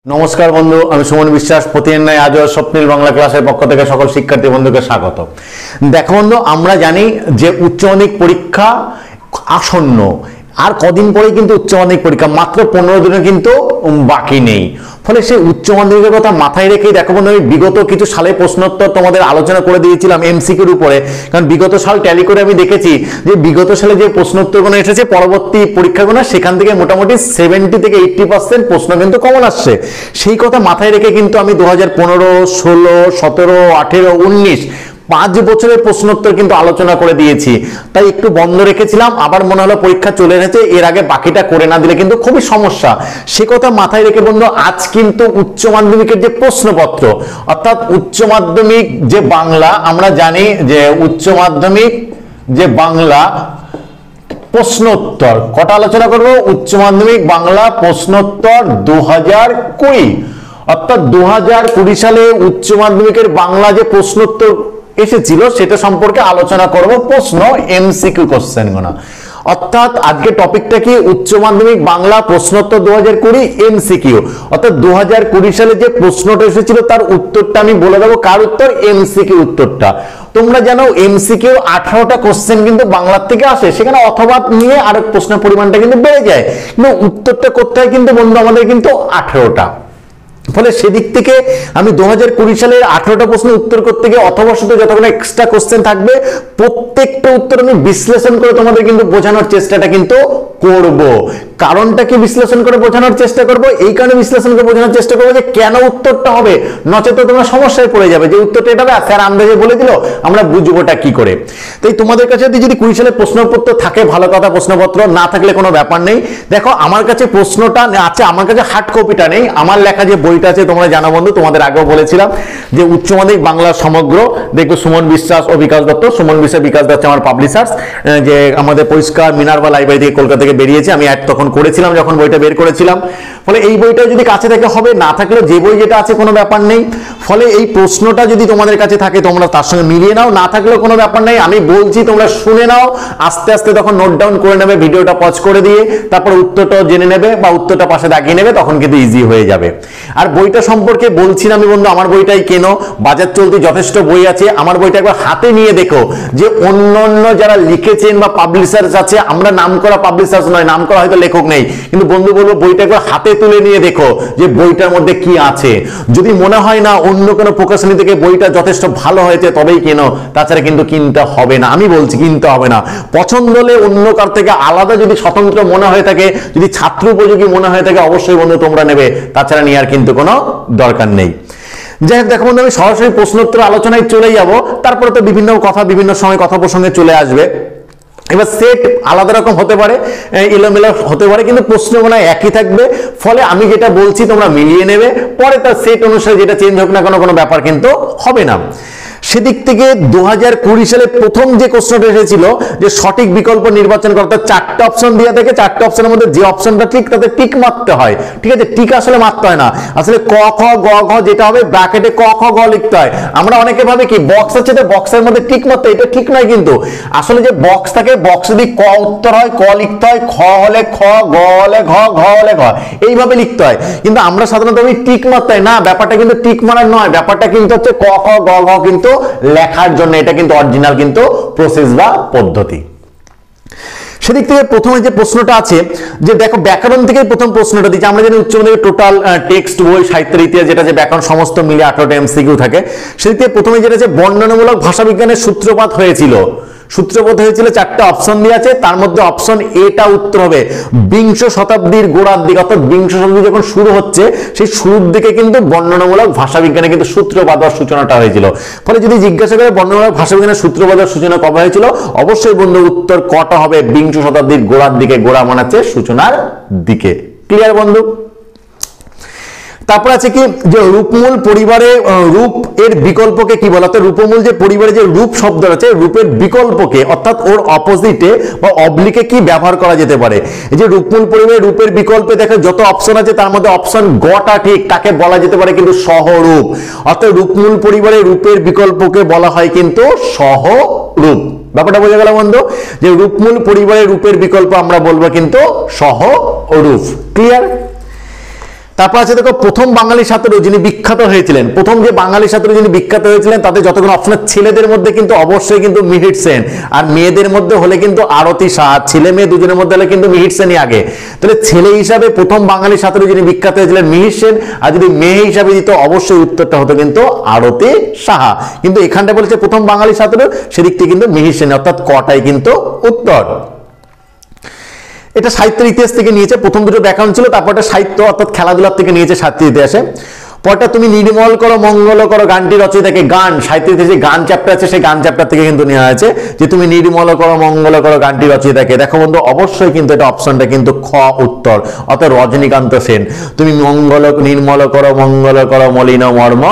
नमस्कार बंधु আমি সুমন বিশ্বাস প্রতিদিন নয় আজও স্বপ্নিল বাংলা ক্লাসের পক্ষ থেকে সকল শিক্ষার্থী বন্ধুকে স্বাগত। দেখো বন্ধু, আমরা জানি যে উচ্চ মাধ্যমিক পরীক্ষা আসন্ন, আর কদিন পরেই কিন্তু উচ্চ মাধ্যমিক পরীক্ষা, মাত্র 15 দিনে কিন্তু বাকি নেই। ফলে সেই উচ্চ মাধ্যমিকের কথা মাথায় রেখেই দেখো বন্ধু, আমি বিগত কিছু সালে প্রশ্নোত্তর তোমাদের আলোচনা করে দিয়েছিলাম এমসিকিউর উপরে, কারণ বিগত সাল ট্যালি করে আমি দেখেছি যে বিগত সালে যে প্রশ্নোত্তরগুলো এসেছে পরবর্তী পরীক্ষাগুলো, সেখান থেকে মোটামুটি 70 থেকে 80% প্রশ্ন কিন্তু কমন আসছে। সেই কথা মাথায় রেখে কিন্তু আমি 2015, 16, 17, 18, 19 5 বছরের প্রশ্নোত্তর কিন্তু আলোচনা করে দিয়েছি। তাই একটু বন্ধ রেখেছিলাম, আবার মনে হলো পরীক্ষা চলে এসেছে, এর আগে বাকিটা করে না দিলে কিন্তু খুবই সমস্যা। সে কথা মাথায় রেখে বন্ধু, আজ কিন্তু উচ্চ মাধ্যমিকের যে প্রশ্নপত্র, অর্থাৎ উচ্চ মাধ্যমিক যে বাংলা, আমরা জানি যে উচ্চ মাধ্যমিক যে বাংলা প্রশ্নোত্তর কটা আলোচনা করব, উচ্চ মাধ্যমিক বাংলা প্রশ্নোত্তর 2020, অর্থাৎ 2020 সালে উচ্চ মাধ্যমিকের বাংলা যে প্রশ্নোত্তর এসেছিল সেটা সম্পর্কে আলোচনা করব। প্রশ্ন এমসিকিউ কোশ্চেন গুলো, অর্থাৎ আজকে টপিকটা কি, উচ্চ মাধ্যমিক বাংলা প্রশ্নোত্তর 2020 এমসিকিউ। অর্থাৎ 2020 সালে যে প্রশ্নটা এসেছিল তার উত্তরটা আমি বলে দেবো। কার উত্তর? এমসিকিউ উত্তরটা। তোমরা জানো এমসিকিউ 18টা কোশ্চেন কিন্তু বাংলার থেকে আসে, সেখানে অথবা নিয়ে আরেক প্রশ্নের পরিমাণটা কিন্তু বেড়ে যায়, কিন্তু উত্তরটা করতে হয় কিন্তু বন্ধু আমাদের কিন্তু 18টা। ফলে সেদিক থেকে আমি 2020 সালের 18টা প্রশ্নের উত্তর করতে গিয়ে অথবা শুধু যতগুলো এক্সট্রা কোশ্চেন থাকবে প্রত্যেকটা উত্তর আমি বিশ্লেষণ করে তোমাদের কিন্তু বোঝানোর চেষ্টাটা কিন্তু করব। কারণটা কি বিশ্লেষণ করে বোঝানোর চেষ্টা করব? এই কারণে বিশ্লেষণ করে বোঝানোর চেষ্টা করবো যে কেন উত্তরটা হবে, নচেত তোমরা সমস্যায় পড়ে যাবে যে উত্তরটা এটা স্যার আন্দাজে বলে দিল, আমরা বুঝবোটা কি করে। তাই তোমাদের কাছে যদি 20 সালের প্রশ্নপত্র থাকে ভালো কথা, প্রশ্নপত্র না থাকলে কোনো ব্যাপার নেই। দেখো আমার কাছে প্রশ্নটা আছে, আমার কাছে হার্ড কপিটা নেই, আমার লেখা যে বইটা আছে তোমরা জানো বন্ধু, তোমাদের আগেও বলেছিলাম যে উচ্চ মাধ্যমিক বাংলা সমগ্র, দেখবে সুমন বিশ্বাস ও বিকাশ দত্ত, সুমন বিশ্বাস বিকাশ দত্ত আমার পাবলিশার্স, যে আমাদের পরিষ্কার মিনার্ভা লাইব্রেরি থেকে কলকাতা থেকে বেরিয়েছে, আমি অ্যাড তখন করেছিলাম যখন বইটা বের করেছিলাম। ফলে এই বইটা যদি কাছে থেকে হবে, না থাকলে যে বই যেটা আছে কোনো ব্যাপার নেই। ফলে এই প্রশ্নটা যদি তোমাদের কাছে থাকে তোমরা তার সঙ্গে মিলিয়ে নাও, না থাকলেও কোনো ব্যাপার নেই, আমি বলছি তোমরা শুনে নাও, আস্তে আস্তে তখন নোট ডাউন করে নেবে, ভিডিওটা পজ করে দিয়ে তারপর উত্তরটাও জেনে নেবে বা উত্তরটা পাশে দাগিয়ে নেবে, তখন কিন্তু ইজি হয়ে যাবে। আর বইটা সম্পর্কে বলছি না আমি বন্ধু, আমার বইটাই কেনো, বাজার চলতি যথেষ্ট বই আছে, আমার বইটা একবার হাতে নিয়ে দেখো যে অন্য যারা লিখেছেন বা পাবলিশার্স আছে, আমরা নাম করা পাবলিশার্স নয়, নাম করা হয়তো লেখক নেই, কিন্তু বন্ধু বলবো বইটা একবার হাতে তুলে নিয়ে দেখো যে বইটার মধ্যে কি আছে। যদি মনে হয় না অন্য কোনো প্রকাশনী থেকে বইটা যথেষ্ট ভালো হয়েছে তবেই কেনো, তাছাড়া কিন্তু কিনতে হবে না, আমি বলছি কিনতে হবে না। পছন্দ হলে অন্য কার থেকে আলাদা যদি স্বতন্ত্র মনে হয়ে থাকে, যদি ছাত্র উপযোগী মনে হয়ে থাকে, অবশ্যই বন্ধু তোমরা নেবে, তাছাড়া নেওয়ার কিন্তু কোনো দরকার নেই। যাই হোক দেখো বন্ধু, আমি সরাসরি প্রশ্নোত্তর আলোচনায় চলে যাব, তারপরে তো বিভিন্ন কথা বিভিন্ন সময় কথা প্রসঙ্গে চলে আসবে। এবার সেট আলাদা রকম হতে পারে, এলোমেলো হতে পারে, কিন্তু প্রশ্ন মনে হয় একই থাকবে। ফলে আমি যেটা বলছি তোমরা মিলিয়ে নেবে, পরে তার সেট অনুসারে যেটা চেঞ্জ হোক না কোনো ব্যাপার কিন্তু হবে না। সেদিক থেকে 2020 সালে প্রথম যে কোশ্চেনটা এসেছিল যে সঠিক বিকল্প নির্বাচন করতে 4টে অপশন দেওয়া থাকে, 4টে অপশনের মধ্যে যে অপশনটা ঠিক তাতে টিক মারতে হয়। ঠিক আছে, টিক আসলে মারতে হয় না, আসলে ক খ গ ঘ যেটা হবে ব্র্যাকেটে ক খ গ লিখতে হয়। আমরা অনেকে ভাবে কি বক্স আছে তো বক্সের মধ্যে টিক মারতে, এটা ঠিক নয় কিন্তু। আসলে যে বক্স থাকে, বক্সে যদি ক উত্তর হয় ক লিখতে হয়, খ হলে খ, গ হলে ঘ, ঘ হলে ঘ, এইভাবে লিখতে হয়। কিন্তু আমরা সাধারণত টিক মারতে হয় না, ব্যাপারটা কিন্তু টিক মারার নয়, ব্যাপারটা কিন্তু হচ্ছে ক খ গ ঘ কিন্তু লেখার জন্য, এটা কিন্তু অরিজিনাল কিন্তু প্রসেস বা পদ্ধতি। সেদিক থেকে প্রথমে যে প্রশ্নটা আছে যে দেখো ব্যাকরণ থেকে প্রথম প্রশ্নটা দিচ্ছে। আমরা জানি উচ্চ মাধ্যমিকের টোটাল টেক্সট বই সাহিত্যের ইতিহাস যেটা যে ব্যাকরণ সমস্ত মিলে 18টা এমসিকিউ থাকে। সেদিক থেকে প্রথমে যেটা যে বর্ণনামূলক ভাষাবিজ্ঞানের সূত্রপাত হয়েছিল, সূত্রপাত হয়েছিল 4টা অপশন দিয়ে আছে, তার মধ্যে অপশন এটা উত্তর হবে 20 শতাব্দীর গোড়ার দিকে, অর্থাৎ 20 শতাব্দী যখন শুরু হচ্ছে সেই শুরুর দিকে কিন্তু বর্ণনামূলক ভাষাবিজ্ঞানে কিন্তু সূত্রপাত বা সূচনাটা হয়েছিল। ফলে যদি জিজ্ঞাসা করে বর্ণনামূলক ভাষাবিজ্ঞানের সূত্রপাত বা সূচনা কবে হয়েছিল, অবশ্যই বন্ধু উত্তর কটা হবে 20 শতাব্দীর গোড়ার দিকে, গোড়া মানাচ্ছে সূচনার দিকে। ক্লিয়ার বন্ধু? তারপর আছে কি যে রূপমূল পরিবারে রূপ এর বিকল্পকে কি বলা, অর্থাৎ রূপমূল যে পরিবারে যে রূপ শব্দ আছে রূপের বিকল্পকে অর্থাৎ ওর অপোজিটে বা অবলিকে কি ব্যবহার করা যেতে পারে। এই যে রূপমূল পরিবারে রূপের বিকল্পে দেখো যত অপশন আছে তার মধ্যে অপশন গটা ঠিক, তাকে বলা যেতে পারে কিন্তু সহরূপ। অর্থাৎ রূপমূল পরিবারে রূপের বিকল্পকে বলা হয় কিন্তু সহরূপ। ব্যাপারটা বোঝা গেল বন্ধু, যে রূপমূল পরিবারের রূপের বিকল্প আমরা বলবো কিন্তু সহরূপ। ক্লিয়ার? তারপর আছে দেখো প্রথম বাঙালি ছাত্র যিনি বিখ্যাত হয়েছিলেন, প্রথম যে বাঙালি ছাত্র যিনি বিখ্যাত হয়েছিলেন তাতে যতগুলো অপশন, ছেলেদের মধ্যে কিন্তু অবশ্যই কিন্তু মিহির সেন, আর মেয়েদের মধ্যে হলে কিন্তু আরতি সাহা, ছেলে মেয়ে দুজনের মধ্যে হলে কিন্তু মিহির সেনই আগে। তাহলে ছেলে হিসাবে প্রথম বাঙালি ছাত্র যিনি বিখ্যাত হয়েছিলেন মিহির সেন, আর যদি মেয়ে হিসাবে দিত অবশ্যই উত্তরটা হতো কিন্তু আরতি সাহা। কিন্তু এখানটা বলেছে প্রথম বাঙালি ছাত্র, সেদিক থেকে কিন্তু মিহির সেন, অর্থাৎ কটাই কিন্তু উত্তর। এটা সাহিত্যের ইতিহাস থেকে নিয়েছে, প্রথম দুটো ব্যাকরণ ছিল, তারপরটা সাহিত্য অর্থাৎ খেলাধুলার থেকে নিয়েছে সাহিত্যের ইতিহাসে। পরটা তুমি নির্মল করো মঙ্গল করো গানটি রচয়িতাকে, গান সাহিত্যের ইতিহাসে গান চ্যাপ্টার আছে, সেই গান চ্যাপ্টার থেকে কিন্তু নেওয়া হয়েছে যে তুমি নির্মল করো মঙ্গল করো গানটি রচয়িতাকে। দেখো বন্ধু অবশ্যই কিন্তু এটা অপশনটা কিন্তু খ উত্তর, অর্থাৎ রজনীকান্ত সেন। তুমি নির্মল করো মঙ্গল করো মলিন মর্ম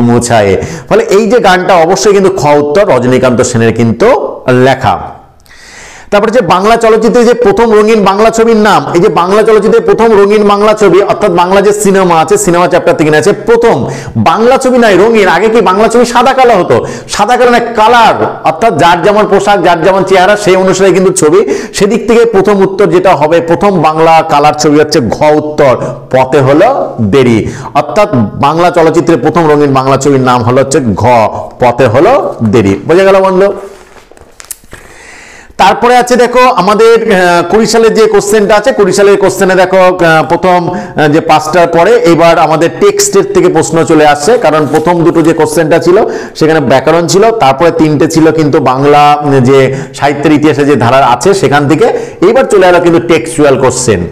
মুছায়ে, ফলে এই যে গানটা অবশ্যই কিন্তু খ উত্তর, রজনীকান্ত সেনের কিন্তু লেখা। তারপরে যে বাংলা চলচ্চিত্রে যে প্রথম রঙিন বাংলা ছবির নাম, এই যে বাংলা চলচ্চিত্রে প্রথম রঙিন বাংলা ছবি অর্থাৎ বাংলা যে সিনেমা আছে, সিনেমা চ্যাপ্টার থেকে আছে প্রথম বাংলা ছবি নয় রঙিন। আগে কি বাংলা ছবি সাদা কালো হতো, সাদা কালো না কালার, অর্থাৎ যার যেমন পোশাক যার যেমন চেহারা সেই অনুসারে কিন্তু ছবি। সেদিক থেকে প্রথম উত্তর যেটা হবে, প্রথম বাংলা কালার ছবি হচ্ছে ঘ উত্তর, পথে হলো দেরি। অর্থাৎ বাংলা চলচ্চিত্রে প্রথম রঙিন বাংলা ছবির নাম হলো হচ্ছে ঘ, পথে হলো দেরি। বোঝা গেল বন্ধু? তারপরে আছে দেখো আমাদের 20 সালের যে কোশ্চেনটা আছে, 20 সালের কোশ্চেনে দেখো প্রথম যে পাঁচটার পরে এবার আমাদের টেক্সটের থেকে প্রশ্ন চলে আসছে, কারণ প্রথম দুটো যে কোশ্চেনটা ছিল সেখানে ব্যাকরণ ছিল, তারপরে তিনটে ছিল কিন্তু বাংলা যে সাহিত্যের ইতিহাসে যে ধারা আছে সেখান থেকে। এইবার চলে এলো কিন্তু টেক্সচুয়াল কোশ্চেন।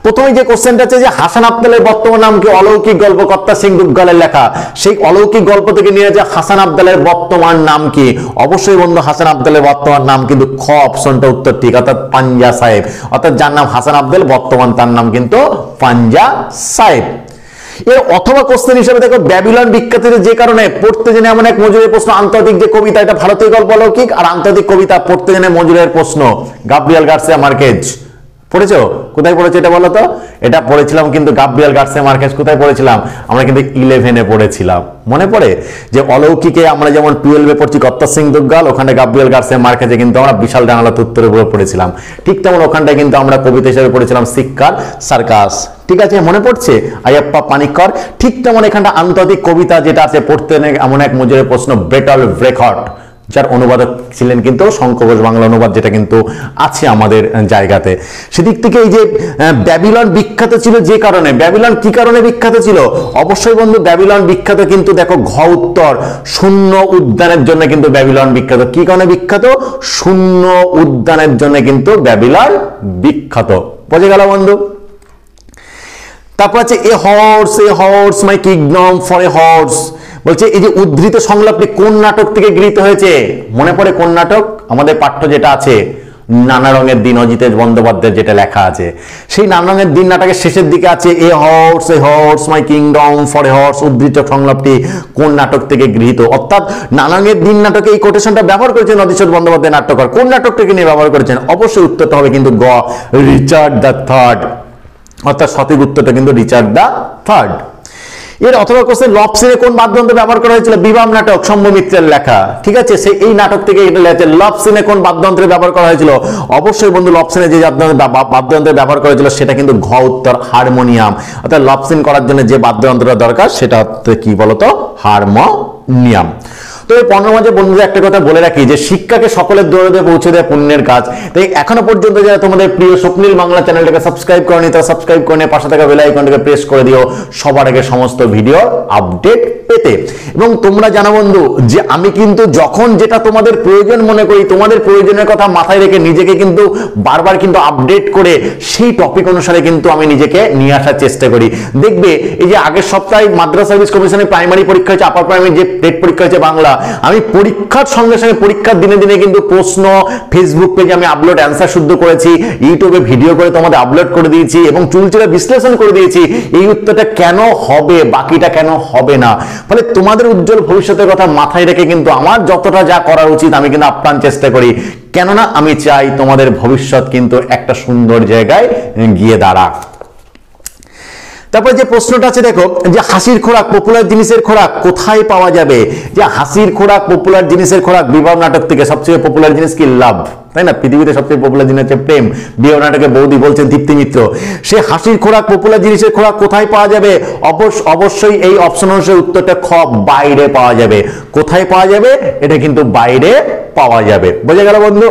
প্রথমে যে কোশ্চেনটা আছে যে হাসান আব্দালের বর্তমান নাম কি, অলৌকিক গল্প কর্তা সিং দুগ্গালের লেখা, সেই অলৌকিক গল্প থেকে নিয়ে যে হাসান আব্দালের বর্তমান নাম কি, অবশ্যই বন্ধু হাসান আব্দালের বর্তমান নাম কিন্তু খ অপশনটা উত্তর ঠিক, অর্থাৎ পাঞ্জা সাহেব। অর্থাৎ যার নাম হাসান আব্দাল বর্তমান তার নাম কিন্তু পাঞ্জা সাহেব। এর অথবা কোশ্চেন হিসেবে দেখো ব্যাবিলন বিখ্যাত যে কারণে, পড়তে জেনে এমন এক মজুরের প্রশ্ন, আন্তর্জাতিক যে কবিতা এটা ভারতীয় গল্প অলৌকিক, আর আন্তর্জাতিক কবিতা পড়তে জেনে মজুরের প্রশ্ন গাব্রিয়েল গার্সিয়া মার্কেজ। পড়েছো? কোথায় পড়েছো এটা বলো তো? এটা পড়েছিলাম কিন্তু গাব্রিয়েল গার্সিয়া মার্কেজ। কোথায় পড়েছিলাম? আমরা কিন্তু 11-এ পড়েছিলাম, মনে পড়ে? যে অলৌকিকে আমরা যেমন 12-এ পড়ছি কর্তা সিং দুগ্গাল, ওখানে গাব্রিয়েল গার্সিয়া মার্কেজে কিন্তু আমরা বিশাল ডাঙালা উত্তরের উপরে পড়েছিলাম। ঠিক তেমন ওখানটায় কিন্তু আমরা কবিতা হিসেবে পড়েছিলাম শিক্ষার সার্কাস। ঠিক আছে, মনে পড়ছে? আয়াপ্পা পানিক্কর। ঠিক তেমন এখানটা আন্তর্জাতিক কবিতা যেটা আছে পড়তে এমন এক মজুরের প্রশ্ন, বেটল ব্রেকহার্ট, যার অনুবাদক ছিলেন কিন্তু শঙ্খ ঘোষ, বাংলা অনুবাদ যেটা কিন্তু আছে আমাদের জায়গাতে। সেদিক থেকে এই যে ব্যাবিলন বিখ্যাত ছিল যে কারণে, ব্যাবিলন কি কারণে বিখ্যাত ছিল? অবশ্যই বন্ধু ব্যাবিলন বিখ্যাত কিন্তু দেখো ঘ উত্তর, শূন্য উদ্যানের জন্য কিন্তু ব্যাবিলন বিখ্যাত। কি কারণে বিখ্যাত? শূন্য উদ্যানের জন্য কিন্তু ব্যাবিলন বিখ্যাত। বোঝা গেল বন্ধু? তারপর আছে এ horse my kingdom for a horse, বলছে এই যে উদ্ধৃত সংলাপটি কোন নাটক থেকে গৃহীত হয়েছে? মনে পড়ে কোন নাটক? আমাদের পাঠ্য যেটা আছে নানা রঙের দিন, অজিতেশ বন্দ্যোপাধ্যায়ের যেটা লেখা আছে, সেই নানা রঙের দিন নাটকের শেষের দিকে আছে এ horse my kingdom for a horse. উদ্ধৃত সংলাপটি কোন নাটক থেকে গৃহীত? অর্থাৎ নানা রঙের দিন নাটকে এই কোটেশনটা ব্যবহার করেছেন অজিতেশ বন্দ্যোপাধ্যায় নাট্যকার। কোন নাটক থেকে নিয়ে ব্যবহার করেছেন? অবশ্যই উত্তরটা হবে কিন্তু গ, রিচার্ড দ্য থার্ড। অর্থাৎ সঠিক উত্তরটা কিন্তু রিচার্ড দ্য থার্ড। এর অথবা কোশ্চেন লবসিনে কোন বাদ্যযন্ত্র ব্যবহার করা হয়েছিল? বিবাহ নাটক, শম্ভু মিত্রের লেখা। ঠিক আছে, সেই এই নাটক থেকে এটা লেখা আছে। লবসিনে কোন বাদ্যযন্ত্রে ব্যবহার করা হয়েছিল? অবশ্যই বন্ধু লবসিনে যে বাদ্যযন্ত্রে ব্যবহার করা হয়েছিল সেটা কিন্তু ঘ উত্তর, হারমোনিয়াম। অর্থাৎ লবসিন করার জন্য যে বাদ্যযন্ত্রটা দরকার সেটা হচ্ছে কি বলতো? হারমোনিয়াম। তো এই 15 মাঝে বন্ধুদের একটা কথা বলে রাখি যে শিক্ষাকে সকলের দৌড়ে পৌঁছে দেয় পুণ্যের কাজ। তাই এখনো পর্যন্ত যারা তোমাদের প্রিয় স্বপ্নিল বাংলা চ্যানেলটাকে সাবস্ক্রাইব করেনি তারা সাবস্ক্রাইব করে নিয়ে পাশে থাকা বেল আইকনটাকে প্রেস করে দিও সবার আগে সমস্ত ভিডিও আপডেট পেতে। এবং তোমরা জানো বন্ধু যে আমি কিন্তু যখন যেটা তোমাদের প্রয়োজন মনে করি, তোমাদের প্রয়োজনের কথা মাথায় রেখে নিজেকে কিন্তু বারবার কিন্তু আপডেট করে সেই টপিক অনুসারে কিন্তু আমি নিজেকে নিয়ে আসার চেষ্টা করি। দেখবে এই যে আগের সপ্তাহে মাদ্রাসা সার্ভিস কমিশনের প্রাইমারি পরীক্ষা হচ্ছে, আপার প্রাইমারি যে টেট পরীক্ষা হচ্ছে বাংলা, আমি পরীক্ষার সঙ্গে সঙ্গে পরীক্ষার দিনে দিনে কিন্তু প্রশ্ন ফেসবুক পেজে আমি আপলোড অ্যান্সার শুদ্ধ করেছি, ইউটিউবে ভিডিও করে তোমাদের আপলোড করে দিয়েছি এবং চুলচুলে বিশ্লেষণ করে দিয়েছি এই উত্তরটা কেন হবে, বাকিটা কেন হবে না। ফলে তোমাদের উজ্জ্বল ভবিষ্যতের কথা মাথায় রেখে কিন্তু আমার যতটা যা করা উচিত আমি কিন্তু আপ্রাণ চেষ্টা করি, কেননা আমি চাই তোমাদের ভবিষ্যৎ কিন্তু একটা সুন্দর জায়গায় গিয়ে দাঁড়াক। তারপরে যে প্রশ্নটা আছে দেখো যে হাসির খোরাক পপুলার জিনিসের খোরাক কোথায় পাওয়া যাবে? যে হাসির খোরাক পপুলার জিনিসের খোরাক বিবাহ নাটক থেকে। সবচেয়ে পপুলার জিনিস কি? লাভ। তাই না? পৃথিবীতে সবচেয়ে পপুলার জিনিস হচ্ছে প্রেম। বিয়ে নাটকে বৌদি বলছেন দীপ্তি মিত্র, সে হাসির খোরাক, পপুলার জিনিসের খোরাক কোথায় পাওয়া যাবে? অবশ্যই এই অপশন অনুসারে উত্তরটা খ, বাইরে পাওয়া যাবে। কোথায় পাওয়া যাবে? এটা কিন্তু বাইরে পাওয়া যাবে। বোঝা গেল বন্ধু?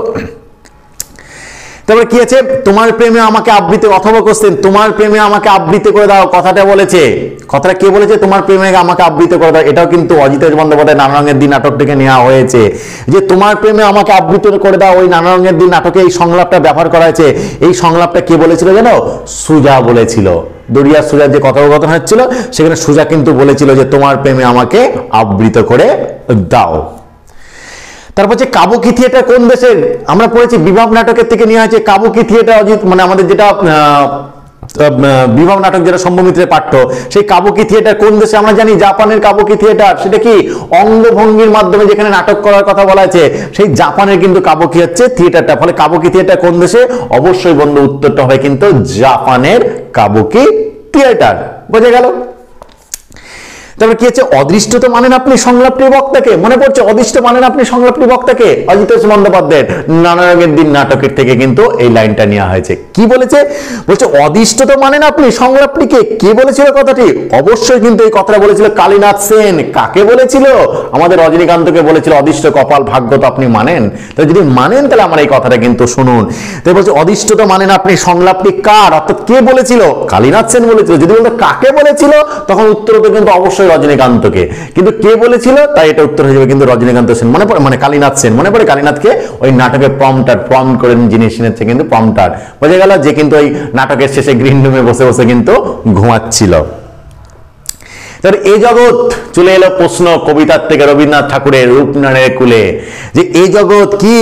তারপরে কি আছে? তোমার প্রেমে আমাকে আবৃত্তি, অথবা কোশ্চেন, তোমার প্রেমে আমাকে আবৃত্তি করে দাও, কথাটা বলেছে, কথাটা কে বলেছে? তোমার প্রেমে আমাকে আবৃত্তি করে দাও। এটাও কিন্তু অজিতেশ বন্দ্যোপাধ্যায় নানা রঙের দিন নাটক থেকে নেওয়া হয়েছে, যে তোমার প্রেমে আমাকে আবৃত্তি করে দাও। ওই নানা রঙের দিন নাটকে এই সংলাপটা ব্যবহার করা হয়েছে। এই সংলাপটা কে বলেছিল জানো? সুজা বলেছিল। দরিয়া সুজার যে কথোপকথন হচ্ছিল, সেখানে সুজা কিন্তু বলেছিল যে তোমার প্রেমে আমাকে আবৃত্তি করে দাও। তারপর যে কাবুকি থিয়েটার কোন দেশের? আমরা পড়েছি বিভাগ নাটকের থেকে নেওয়া হয়েছে কাবুকি থিয়েটার। অজিত মানে আমাদের যেটা বিভাগ নাটক, যেটা শম্ভুমিত্রের পাঠ্য, সেই কাবুকি থিয়েটার কোন দেশে? আমরা জানি জাপানের কাবুকি থিয়েটার। সেটা কি? অঙ্গভঙ্গির মাধ্যমে যেখানে নাটক করার কথা বলা আছে, সেই জাপানের কিন্তু কাবুকি হচ্ছে থিয়েটারটা। ফলে কাবুকি থিয়েটার কোন দেশে? অবশ্যই বন্ধু উত্তরটা হবে কিন্তু জাপানের কাবুকি থিয়েটার। বোঝা গেল? তারপরে কি হচ্ছে? অদৃষ্ট তো মানেন আপনি সংলাপটির বক্তাকে। মনে পড়ছে? অদৃষ্ট মানেন আপনি সংলাপটির বক্তাকে, অজিতেশ বন্দ্যোপাধ্যায়ের নানা রঙের দিন নাটকের থেকে কিন্তু এই লাইনটা নেওয়া হয়েছে। কি বলেছে? বলছে অদৃষ্ট তো মানেন আপনি সংলাপটিকে। কে বলেছিল কথাটি? অবশ্যই কিন্তু এই কথাটা বলেছিল কালীনাথ সেন। কাকে বলেছিল? আমাদের রজনীকান্তকে বলেছিল অদৃষ্ট কপাল ভাগ্য তো আপনি মানেন। তো যদি মানেন তাহলে আমার এই কথাটা কিন্তু শুনুন। তাই বলছে অদৃষ্ট তো মানেন আপনি সংলাপটি কার, অর্থাৎ কে বলেছিল? কালীনাথ সেন বলেছিল। যদি বলতো কাকে বলেছিল, তখন উত্তর হতো কিন্তু অবশ্যই রজনীকান্তকে। কিন্তু কে বলেছিল, তাই এটা উত্তর হয়ে যাবে কিন্তু রজনীকান্ত সেন। মনে পড়ে? মানে কালীনাথ সেন। মনে পড়ে কালীনাথকে? ওই নাটকে প্রম্পট করে যিনি শুনেছে কিন্তু প্রম্পটার। বোঝা গেল? যে কিন্তু ওই নাটকের শেষে গ্রিন রুমে বসে বসে কিন্তু ঘুমাচ্ছিল। এই জগৎ চলে এলো প্রশ্ন কবিতার থেকে রবীন্দ্রনাথ ঠাকুরের রূপনারায়ণের কুলে, যে এই জগৎ কি?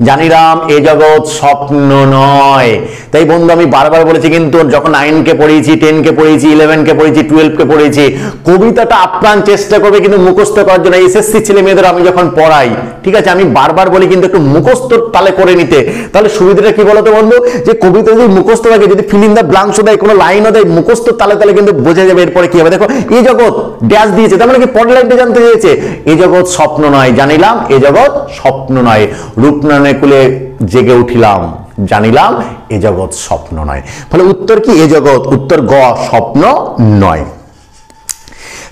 জানিরাম এ জগৎ স্বপ্ন নয়। তাই বন্ধু আমি বারবার বলেছি কিন্তু, যখন 9 কে পড়িয়েছি, 10 কে পড়িয়েছি, 11 কে পড়িয়েছি, 12 কে পড়িয়েছি, কবিতাটা আপ্রাণ চেষ্টা করবে কিন্তু মুখস্থ করার জন্য। এসএসসি ছেলে মেয়েদের আমি যখন পড়াই, ঠিক আছে, আমি বারবার বলি কিন্তু একটু মুখস্থ তালে করে নিতে। তাহলে সুবিধাটা কি বলতো বন্ধু? যে কবিতা যদি মুখস্থ থাকে, যদি ফিল ইন দ্য ব্ল্যাঙ্কসও দেয়, কোনো লাইনও দেয়, মুখস্থ তালে তালে কিন্তু বোঝা যাবে এরপরে কি হবে। দেখো এই জগৎ ড্যাশ দিয়েছে, তার মানে কি পরের লাইনটা জানতে চেয়েছে। এই জগৎ স্বপ্ন নয়, জানিলাম এ জগৎ স্বপ্ন নয়। রূপনারায়ণের কুলে জেগে উঠিলাম, জানিলাম এ জগৎ স্বপ্ন নয়। ফলে উত্তর কি? এ জগৎ। উত্তর গ, স্বপ্ন নয়।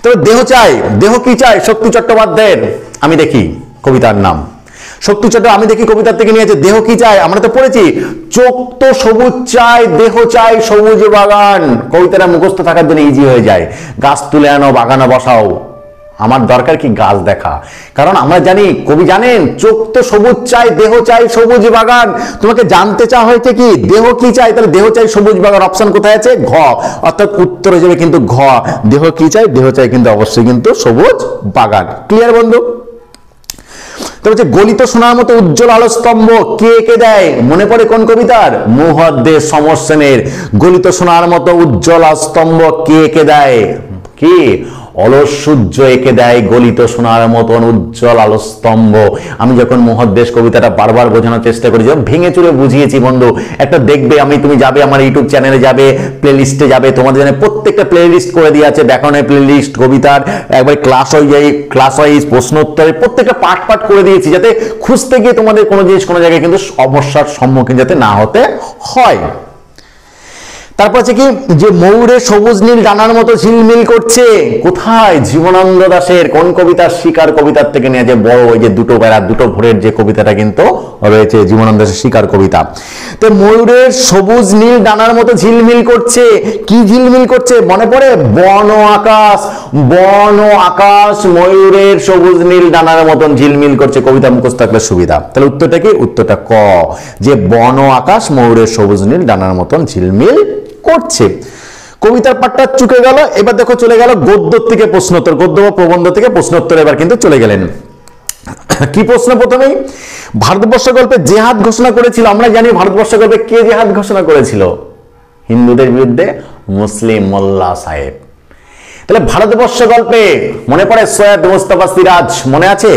তবে দেহ চাই, দেহ কি চাই? শক্তি চট্টোপাধ্যায়ের আমি দেখি কবিতার নাম। শক্তি চট্টোপাধ্যায় আমি দেখি কবিতার থেকে নিয়েছে। দেহ কি চাই? আমরা তো পড়েছি চোখ তো সবুজ চাই, দেহ চাই সবুজ বাগান। কবিতাটা মুখস্থ থাকার জন্য ইজি হয়ে যায়। গাছ তুলে আনো, বাগানে বসাও, আমার দরকার কি গাছ দেখা? কারণ আমরা জানি, কবি জানেন, চোখ তো সবুজ চাই, দেহ চাই সবুজ বাগান। তোমাকে জানতে চাওয়া হয়েছে কি? দেহ কি চাই? তাহলে দেহ চাই সবুজ বাগান। অপশন কোথায় আছে? ঘ, অর্থাৎ উত্তর হয়ে যাবে কিন্তু ঘ। দেহ কি চাই? দেহ চাই কিন্তু অবশ্যই কিন্তু সবুজ বাগান। ক্লিয়ার বন্ধু? তো হচ্ছে গলিত সোনার মতো উজ্জ্বল আলোস্তম্ভ কে এঁকে দেয়? মনে পড়ে কোন কবিতার? মুহদ্দেশ সমর সেনের গলিত সোনার মতো উজ্জ্বল আলোস্তম্ভ কে এঁকে দেয়? কি? অলস সূর্য এঁকে দেয় গলিত সোনার মতন উজ্জ্বল আলোস্তম্ভ। আমি যখন মুহদ্দেশ কবিতাটা বারবার বোঝানোর চেষ্টা করি, যখন ভেঙে চুরে বুঝিয়েছি বন্ধু, একটা দেখবে, তুমি যাবে আমার ইউটিউব চ্যানেলে, যাবে প্লে লিস্টে যাবে, তোমাদের জন্য প্রত্যেকটা প্লে লিস্ট করে দিয়ে আছে, ব্যাকরণের প্লে লিস্ট, কবিতার একবার ক্লাস অনুযায়ী, ক্লাস ওয়াইজ, প্রশ্নোত্তরের প্রত্যেকটা পাঠ করে দিয়েছি, যাতে খুঁজতে গিয়ে তোমাদের কোনো জিনিস কোনো জায়গায় কিন্তু সমস্যার সম্মুখীন যাতে না হতে হয়। তারপর আছে কি? যে ময়ূরের সবুজ নীল ডানার মতো ঝিলমিল করছে, কোথায়? জীবনানন্দ দাশের কোন কবিতার? শিকার কবিতার থেকে নিয়ে, যে বড় ওই যে দুটো বেড়া দুটো ভোরের যে কবিতাটা কিন্তু রয়েছে জীবনানন্দ দাশের শিকার কবিতা। তো ময়ূরের সবুজ নীল ডানার মতো ঝিলমিল করছে, কি ঝিলমিল করছে? মনে পড়ে? বন ও আকাশ, বন ও আকাশ ময়ূরের সবুজ নীল ডানার মতন ঝিলমিল করছে। কবিতা মুখস্থ থাকলে সুবিধা। তাহলে উত্তরটা কি? উত্তরটা ক, যে বন ও আকাশ ময়ূরের সবুজ নীল ডানার মতন ঝিলমিল করছে। কবিতার পাঠটা চুকে গেল। এবার দেখো চলে গেল গদ্য থেকে প্রশ্নোত্তর, গদ্য বা প্রবন্ধ থেকে প্রশ্নোত্তর। এবার কিন্তু চলে গেলেন। কি প্রশ্ন? প্রথমেই ভারতবর্ষ গল্পে জেহাদ ঘোষণা করেছিল। আমরা জানি ভারতবর্ষ গল্পে কে জেহাদ ঘোষণা করেছিল? হিন্দুদের বিরুদ্ধে মুসলিম মোল্লা সাহেব। তাহলে ভারতবর্ষ গল্পে মনে পড়ে সৈয়দ মুস্তাফা সিরাজ, মনে আছে?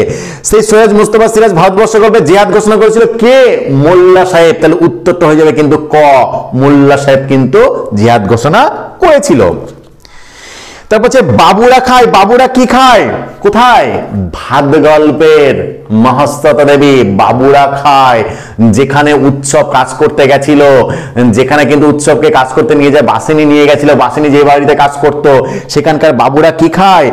সেই সৈয়দ মুস্তাফা সিরাজ ভারতবর্ষ গল্পে জিহাদ ঘোষণা করেছিল কে? মোল্লা সাহেব। তাহলে উত্তরটা হয়ে যাবে কিন্তু ক, মোল্লা সাহেব কিন্তু জিহাদ ঘোষণা করেছিল। তারপর হচ্ছে বাবুরা খায়, বাবুরা কি খায়, কোথায়, ভাত গল্পের মহাশ্বেতা দেবী বাবুরা খায়, যেখানে উৎসব কাজ করতে গেছিল, যেখানে কিন্তু উৎসবকে কাজ করতে নিয়ে যায় বাসিনী নিয়ে গেছিল, বাসিনী যে বাড়িতে কাজ করত সেখানকার বাবুরা কি খায়,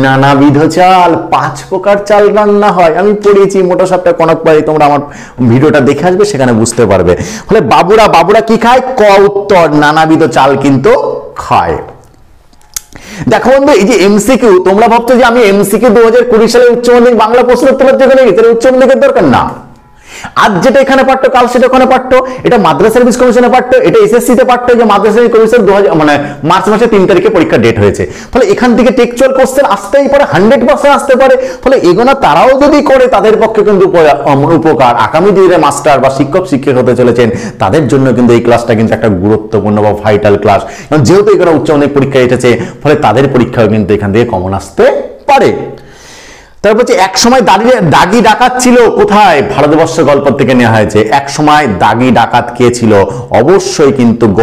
নানাবিধ চাল, 5 প্রকার চাল রান্না হয়। আমি পড়িয়েছি মোটা সাপটা কনক বাড়ি, তোমরা আমার ভিডিওটা দেখে আসবে, সেখানে বুঝতে পারবে। ফলে বাবুরা কি খায়, ক উত্তর, নানাবিধ চাল কিন্তু খায়। দেখো বন্ধু, এই যে এমসিকিউ, তোমরা ভাবছো যে আমি এমসিকিউ 2020 সালে উচ্চ মাধ্যমিক বাংলা প্রশ্ন উত্তরের জন্য গেছি, উচ্চ মাধ্যমিকের দরকার না। আজ যেটা এখানে পাঠ্য, কাল সেটা ওখানে পাঠ্য, এটা মাদ্রাসা সার্ভিস কমিশনে পাঠ্য, এটা এসএসসি তে পাঠ্য, যে মাদ্রাসা সার্ভিস কমিশন 2000 মানে মার্চ মাসে 3 তারিখে পরীক্ষা ডেট হয়েছে। ফলে এখান থেকে টেক্সচুয়াল কোশ্চেন আসতেই পারে, 100% আসতে পারে। ফলে এগুলো তারাও যদি করে তাদের পক্ষে কিন্তু উপকার। আগামী দিনে মাস্টার বা শিক্ষক হতে চলেছেন তাদের জন্য কিন্তু এই ক্লাসটা কিন্তু একটা গুরুত্বপূর্ণ বা ভাইটাল ক্লাস, যেহেতু এখানে উচ্চ মাধ্যমিক পরীক্ষা এসেছে, ফলে তাদের পরীক্ষাও কিন্তু এখান থেকে কমন আসতে পারে। তারপর হচ্ছে এক সময় দাগি ডাকাত ছিল, কোথায়, ভারতবর্ষ গল্প থেকে নেওয়া হয়েছে। এক সময় দাগি ডাকাত কে ছিল, অবশ্যই কিন্তু গ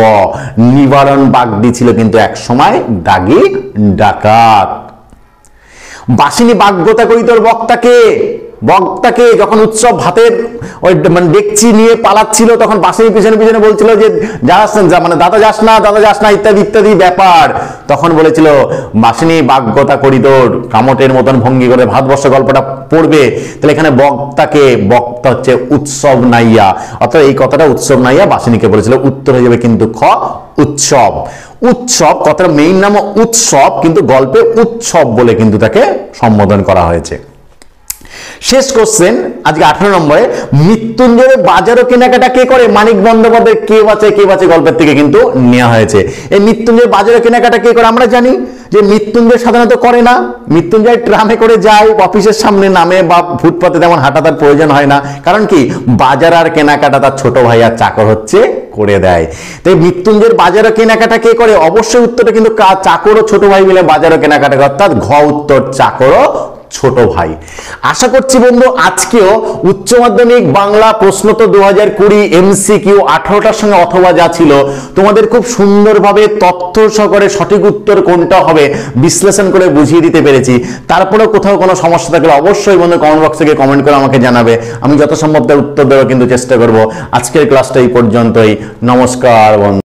নিবারণ বাগদি ছিল কিন্তু এক সময় দাগি ডাকাত। বাসিনী বাগ্যতা করি তোর বক্তাকে যখন উৎসব ভাতের ওই মানে ডেকচি নিয়ে পালাচ্ছিল, তখন বাসিনী পিছনে পিছনে বলছিল যে যাস না, মানে দাদা যাস না ইত্যাদি ইত্যাদি ব্যাপার। তখন বলেছিল বাসিনী বাগ্যতা করিডোর, কামটের মতন ভঙ্গি করে ভারতবর্ষ গল্পটা পড়বে। তাহলে এখানে বক্তা হচ্ছে উৎসব নাইয়া, অর্থাৎ এই কথাটা উৎসব নাইয়া বাসিনীকে বলেছিল। উত্তর হয়ে যাবে কিন্তু খ উৎসব। কথার মেইন নাম উৎসব, কিন্তু গল্পে উৎসব বলে কিন্তু তাকে সম্বোধন করা হয়েছে। শেষ কোশ্চেন আজকে 18 নম্বরে, মৃত্যুঞ্জয় বাজারও কেনাকাটা কে করে, মানিক বন্দ্যোপাধ্যায় কে বাঁচে গল্পের থেকে কিন্তু নেওয়া হয়েছে। এই মৃত্যুঞ্জয় বাজারও কেনাকাটা কে করে, আমরা জানি যে মৃত্যুঞ্জয় সাধারণত করে না, মৃত্যুঞ্জয় ট্রামে করে যায়, অফিসের সামনে নামে বা ফুটপাতে তেমন হাঁটা তার প্রয়োজন হয় না। কারণ কি, বাজার আর কেনাকাটা তার ছোট ভাই আর চাকর হচ্ছে করে দেয়। তাই মৃত্যুঞ্জয়ের বাজারও কেনাকাটা কে করে, অবশ্যই উত্তরটা কিন্তু চাকর ও ছোট ভাই মিলে বাজারও কেনাকাটা করে, অর্থাৎ ঘ উত্তর চাকর ও ছোট ভাই। আশা করছি বন্ধু আজকেও উচ্চ মাধ্যমিক বাংলা প্রশ্নোত্তর 2020 এমসিকিউ 18টার সঙ্গে অথবা যা ছিল তোমাদের খুব সুন্দরভাবে তথ্য সহকারে সঠিক উত্তর কোনটা হবে বিশ্লেষণ করে বুঝিয়ে দিতে পেরেছি। তারপরেও কোথাও কোনো সমস্যা থাকলে অবশ্যই বন্ধু কমেন্ট বক্সে গিয়ে কমেন্ট করে আমাকে জানাবে, আমি যত সম্ভব তার উত্তর দেওয়ার কিন্তু চেষ্টা করব। আজকের ক্লাসটা এই পর্যন্তই। নমস্কার বন্ধু।